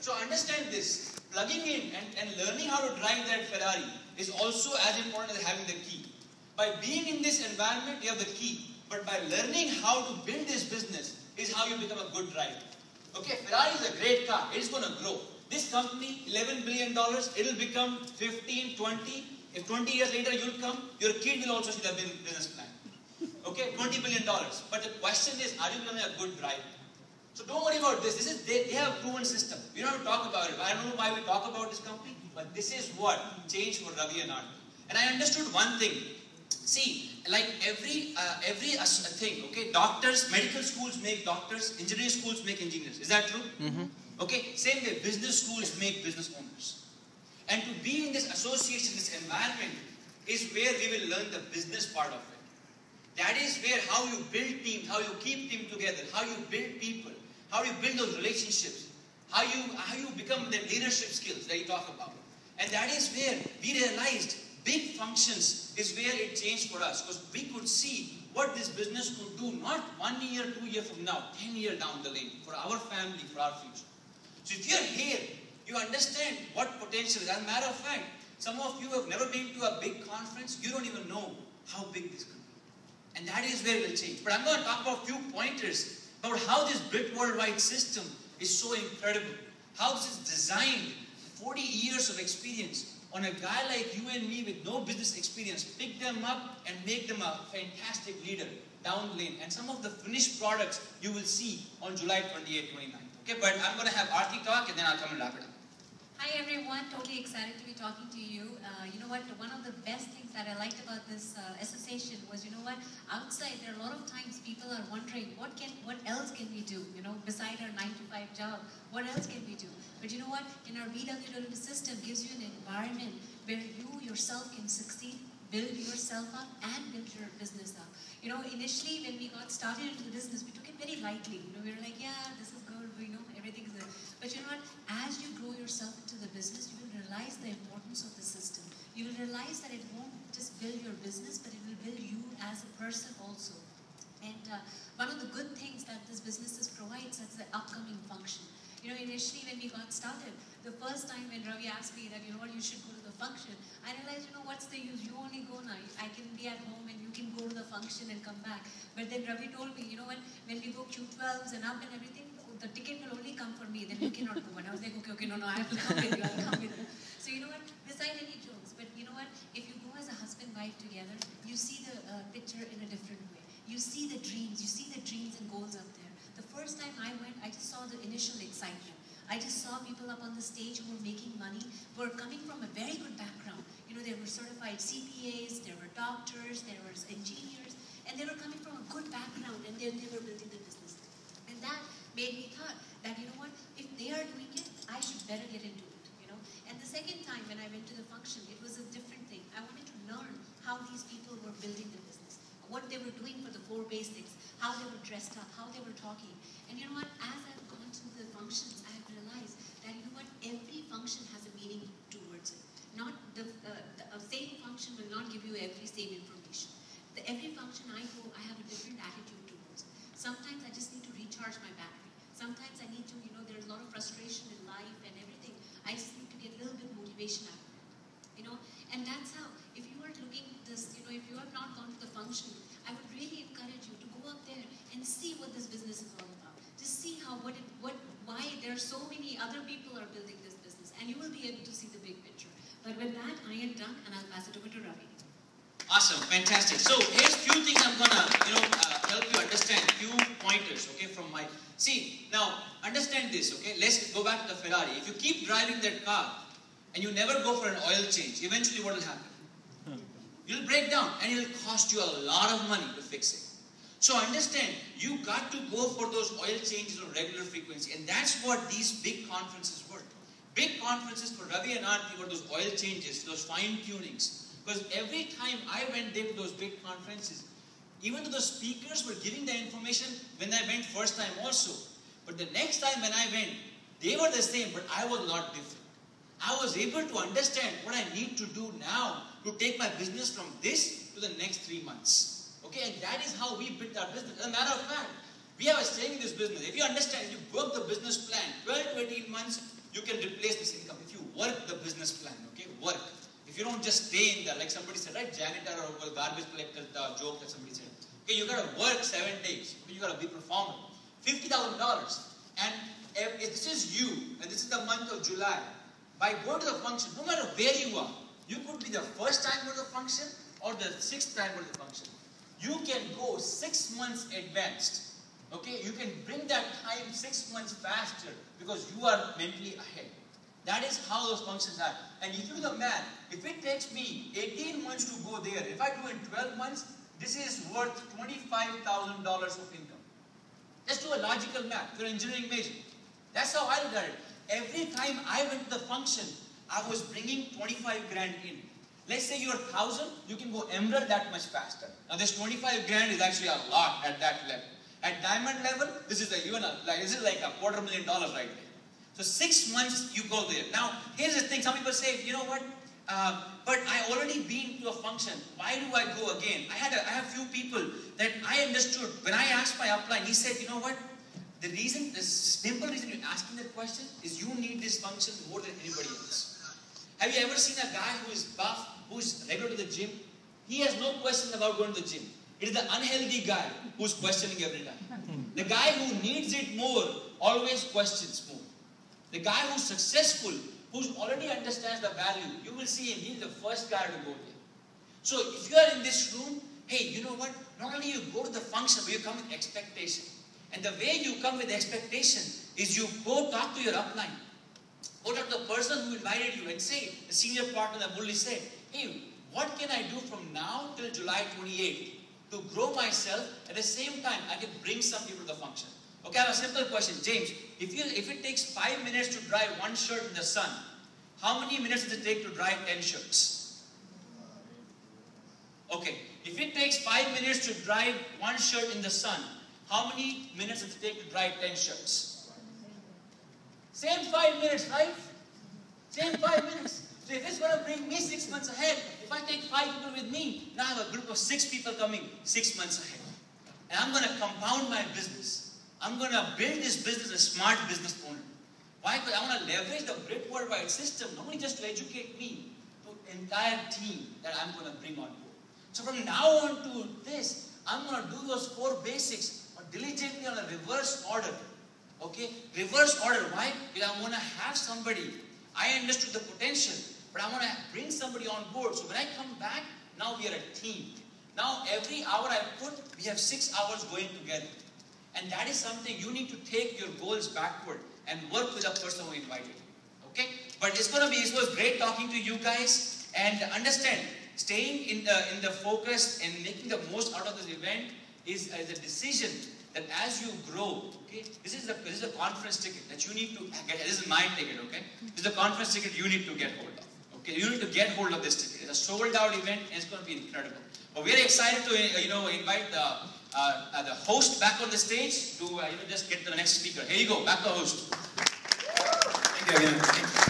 So understand this. Plugging in and learning how to drive that Ferrari is also as important as having the key. By being in this environment, you have the key. But by learning how to build this business is how you become a good driver. Okay, Ferrari is a great car. It is going to grow. This company, $11 billion, it will become 15, 20. If 20 years later you'll come, your kid will also see the business plan. Okay, $20 billion. But the question is, are you becoming a good driver? So don't worry about this. They have a proven system. We don't have to talk about it. I don't know why we talk about this company, but this is what changed for Ravi and Aarti. And I understood one thing. See, like every thing, okay, doctors, medical schools make doctors, engineering schools make engineers. Is that true? Mm-hmm. Okay, same way, business schools make business owners. And to be in this association, this environment, is where we will learn the business part of it. That is where how you build teams, how you keep teams together, how you build people, how you build those relationships, how you become the leadership skills that you talk about. And that is where we realized big functions is where it changed for us, because we could see what this business could do, not 1 year, 2 years from now, 10 years down the lane, for our family, for our future. So if you're here, you understand what potential is. As a matter of fact, some of you have never been to a big conference, you don't even know how big this could be. And that is where it will change. But I'm going to talk about a few pointers about how this BRIT worldwide system is so incredible. How this is designed, 40 years of experience, on a guy like you and me with no business experience, pick them up and make them a fantastic leader down the lane. And some of the finished products you will see on July 28, 29. Okay, but I'm going to have Aarti talk and then I'll come and wrap it up. Hi everyone, totally excited to be talking to you. You know what, one of the best things that I liked about this association was, you know what, outside there are a lot of times people are wondering what else can we do, you know, beside our 9-to-5 job, what else can we do? But you know what, in our BWW system gives you an environment where you yourself can succeed, build yourself up and build your business up. You know, initially when we got started into the business, we took it very lightly. You know, we were like, yeah, this is good, we know everything's good. But you know what, as you grow yourself into the business, you will realize the importance of the system. You will realize that it won't just build your business, but it will build you as a person also. And one of the good things that this business provides is the upcoming function. You know, initially when we got started, the first time when Ravi asked me that, you know what, you should go to the function, I realized, you know, what's the use? You only go now. I can be at home and you can go to the function and come back. But then Ravi told me, you know what, when we go Q12s and up and everything, the ticket will only come for me, then you cannot go. And I was like, okay, no, I have to come with you, I'll come with you. So you know what, beside any jokes, but you know what, if you go as a husband-wife together, you see the picture in a different way. You see the dreams and goals up there. The first time I went, I just saw the initial excitement. I just saw people up on the stage who were making money, who were coming from a very good background. You know, they were certified CPAs, there were doctors, there were engineers, and they were coming from a good background, and they were building the business. And that made me thought that, you know what, if they are doing it, I should better get into it, you know. And the second time when I went to the function, it was a different thing. I wanted to learn how these people were building the business, what they were doing for the 4 basics, how they were dressed up, how they were talking. And you know what, as I've gone to the functions, I've realized that, you know what, every function has a meaning towards it. Not the same function will not give you every same information. Every function I go, I have a different attitude towards it. Sometimes I just need to recharge my battery. Sometimes I need to, you know, there's a lot of frustration in life and everything. I just need to get a little bit of motivation out of it, you know. And that's how, if you are looking at this, you know, if you have not gone to the function, I would really encourage you to go up there and see what this business is all about. Just see how, why there are so many other people are building this business, and you will be able to see the big picture. But with that, I am done, and I'll pass it over to Ravi. Awesome, fantastic. So here's a few things I'm gonna, help you understand. Few pointers, okay, from my. See, now understand this, okay. Let's go back to the Ferrari. If you keep driving that car and you never go for an oil change, eventually what will happen? You'll break down, and it'll cost you a lot of money to fix it. So understand, you got to go for those oil changes on regular frequency, and that's what these big conferences were. Big conferences for Ravi and Aarti were those oil changes, those fine tunings. Because every time I went there to those big conferences, even though the speakers were giving the information when I went first time also, but the next time when I went, they were the same, but I was a lot different. I was able to understand what I need to do now to take my business from this to the next 3 months. Okay, and that is how we built our business. As a matter of fact, we have a saying in this business. If you understand, you work the business plan, 12 to 18 months, you can replace this income if you work the business plan, okay? Work. If you don't just stay in there, like somebody said, right? Janitor or garbage collector, the joke that somebody said. Okay, you gotta work 7 days. Okay, you gotta be performant. $50,000. And if this is you, and this is the month of July, by going to the function, no matter where you are, you could be the first time go to the function or the 6th time go to the function. You can go 6 months advanced. Okay, you can bring that time 6 months faster because you are mentally ahead. That is how those functions are. And if you do the math, if it takes me 18 months to go there, if I do it in 12 months, this is worth $25,000 of income. Just do a logical math. You're an engineering major. That's how I look at it. Every time I went to the function, I was bringing 25 grand in. Let's say you're 1,000, you can go emerald that much faster. Now this 25 grand is actually a lot at that level. At diamond level, this is like $250,000 right there. So 6 months you go there. Now here's the thing, some people say, you know what, but I already been to a function. Why do I go again? I have few people that I understood. When I asked my upline, he said, you know what, the simple reason you're asking that question is you need this function more than anybody else. Have you ever seen a guy who is buff, who's regular to the gym? He has no question about going to the gym. It is the unhealthy guy who's questioning every time. The guy who needs it more always questions more. The guy who's successful, who already understands the value, you will see him, he's the first guy to go there. So if you are in this room, hey, you know what? Not only you go to the function, but you come with expectation. And the way you come with expectation is you go talk to your upline. Go talk to the person who invited you and say, the senior partner that Murli said, hey, what can I do from now till July 28th to grow myself? At the same time, I can bring some people to the function. Okay, I have a simple question. James, if it takes 5 minutes to dry one shirt in the sun, how many minutes does it take to dry 10 shirts? Okay, if it takes 5 minutes to dry one shirt in the sun, how many minutes does it take to dry 10 shirts? Same 5 minutes, right? Same 5 minutes. So if it's going to bring me 6 months ahead, if I take 5 people with me, now I have a group of 6 people coming 6 months ahead. And I'm going to compound my business. I'm going to build this business as a smart business owner. Why? Because I want to leverage the Brit Worldwide system, not only just to educate me, to the entire team that I'm going to bring on board. So from now on to this, I'm going to do those 4 basics diligently on a reverse order. Okay? Reverse order. Why? Because I want to have somebody. I understood the potential, but I want to bring somebody on board. So when I come back, now we are a team. Now every hour I put, we have 6 hours going together. And that is something you need to take your goals backward and work with the person who invited you. Okay? But it was great talking to you guys. And understand, staying in the focus and making the most out of this event is a decision that as you grow, okay, this is a conference ticket that you need to get. This is my ticket, okay? This is a conference ticket you need to get hold of. Okay, you need to get hold of this ticket. It's a sold out event and it's going to be incredible. But we're excited to invite the host back on the stage to just get to the next speaker. Here you go, back to the host. Thank you again. Thank you.